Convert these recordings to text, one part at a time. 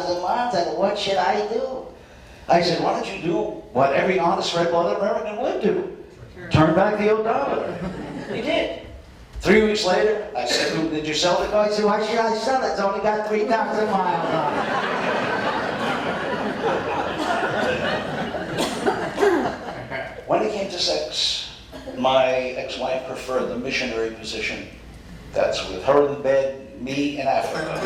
3,000 miles, and what should I do? I said, why don't you do what every honest red-blooded American would do? Turn back the odometer. He did. 3 weeks later, I said to him, did you sell the car? He said, why should I sell it? It's only got 3,000 miles on it. When it came to sex, my ex-wife preferred the missionary position. That's with her in bed, me in Africa.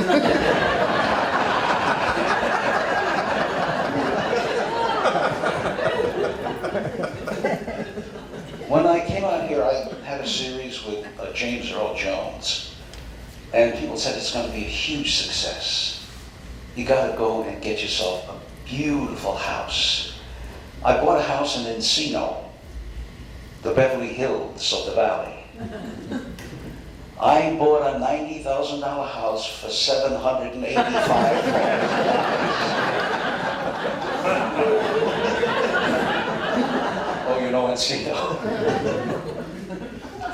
When I came out here, I had a series with James Earl Jones, and people said it's going to be a huge success. You got to go and get yourself a beautiful house. I bought a house in Encino, the Beverly Hills of the Valley. I bought a $90,000 house for $785. Oh, you know Encino.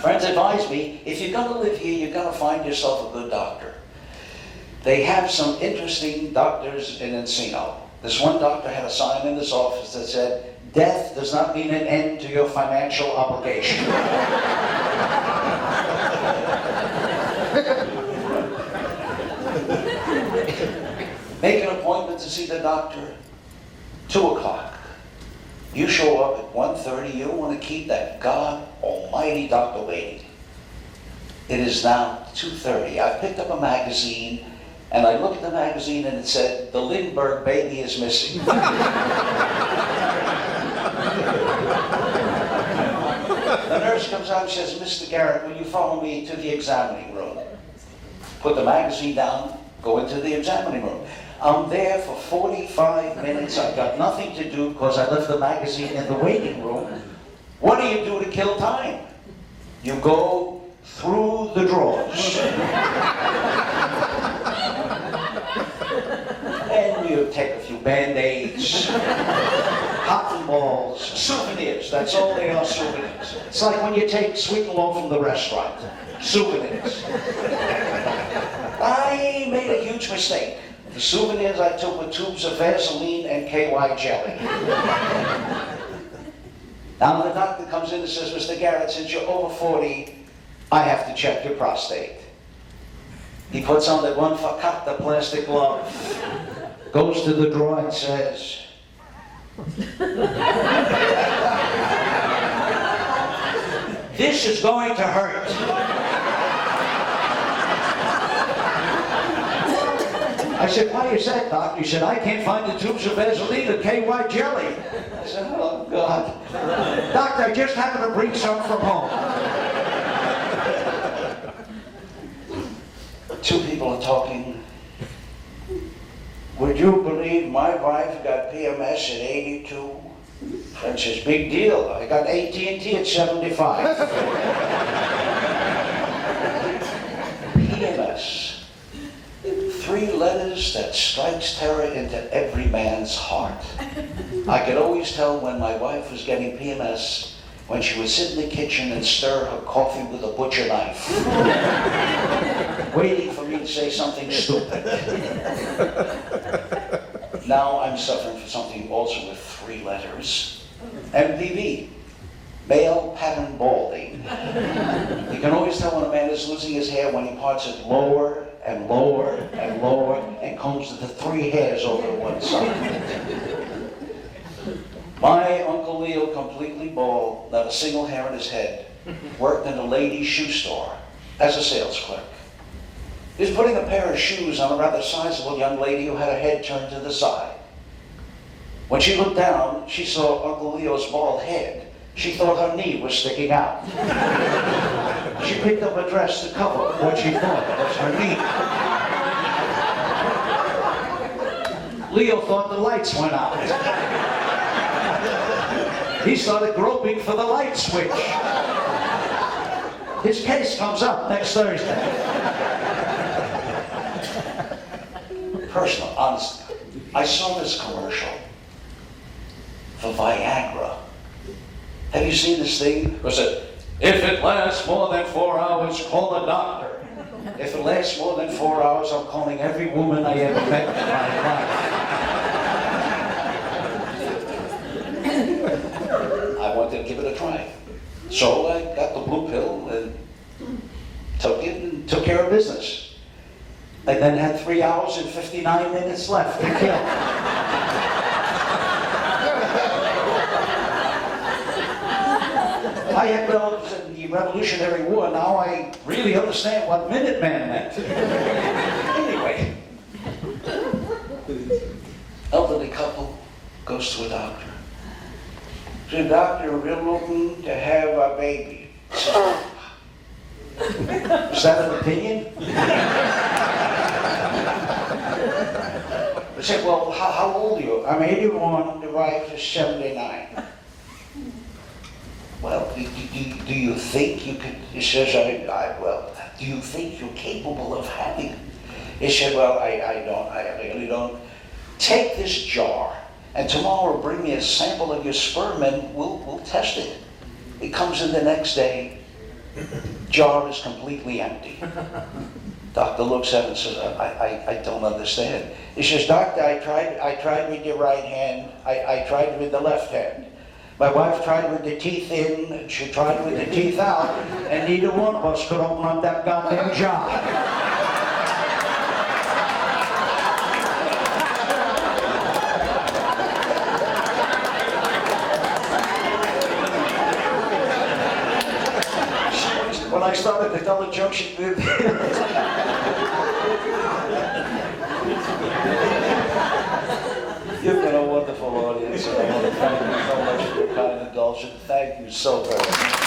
Friends advise me, if you're going to live here, you've got to find yourself a good doctor. They have some interesting doctors in Encino. This one doctor had a sign in his office that said, death does not mean an end to your financial obligation. Make an appointment to see the doctor, 2 o'clock. You show up at 1:30, you don't want to keep that God almighty doctor waiting. It is now 2:30. I picked up a magazine, and I looked at the magazine and it said, the Lindbergh baby is missing. The nurse comes out and says, Mr. Garrett, will you follow me to the examining room? Put the magazine down, go into the examining room. I'm there for 45 minutes. I've got nothing to do because I left the magazine in the waiting room. What do you do to kill time? You go through the drawers. And you take a few Band-Aids, cotton balls, souvenirs. That's all they are, souvenirs. It's like when you take sweet and low from the restaurant. Souvenirs. I made a huge mistake. The souvenirs I took were tubes of Vaseline and KY jelly. Now the doctor comes in and says, Mr. Garrett, since you're over 40, I have to check your prostate. He puts on that one fakakta plastic glove, goes to the drawer and says, this is going to hurt. I said, why is that, Doc? He said, I can't find the tubes of Vaseline and KY jelly. I said, oh, God. Doctor, I just happened to bring some from home. 2 people are talking. Would you believe my wife got PMS at 82? Friend says, big deal. I got AT&T at 75. PMS. 3 letters that strikes terror into every man's heart. I could always tell when my wife was getting PMS when she would sit in the kitchen and stir her coffee with a butcher knife, waiting for me to say something stupid. Now I'm suffering from something also with 3 letters. MPB. Male pattern balding. You can always tell when a man is losing his hair when he parts it lower and lower and lower and combs the 3 hairs over to one side. My Uncle Leo, completely bald, not a single hair in his head, worked in a ladies' shoe store as a sales clerk. He was putting a pair of shoes on a rather sizable young lady who had her head turned to the side. When she looked down, she saw Uncle Leo's bald head. She thought her knee was sticking out. She picked up a dress to cover what she thought was her knee. Leo thought the lights went out. He started groping for the light switch. His case comes up next Thursday. Personal, honest. I saw this commercial for Viagra. Have you seen this thing? Was it, if it lasts more than 4 hours, call a doctor. If it lasts more than 4 hours, I'm calling every woman I ever met in my life. So I got the blue pill and took it and took care of business. I then had 3 hours and 59 minutes left to kill. I had relatives in the Revolutionary War. Now I really understand what Minuteman meant. Anyway, elderly couple goes to a doctor. The doctor, we're looking to have a baby. Is that an opinion? I said, well, how old are you? I'm 81, the wife is 79. Well, do you think you could, he says, well, do you think you're capable of having? He said, well, I really don't. Take this jar, and tomorrow bring me a sample of your sperm and we'll test it. It comes in the next day, jar is completely empty. Doctor looks at it and says, I don't understand. He says, doctor, I tried with your right hand, I tried with the left hand. My wife tried with the teeth in, she tried with the teeth out, and neither one of us could open up that goddamn jar. When I started to tell the joke, she moved. You've been a wonderful audience, and I want to thank you so much for your kind indulgence. Thank you so very much.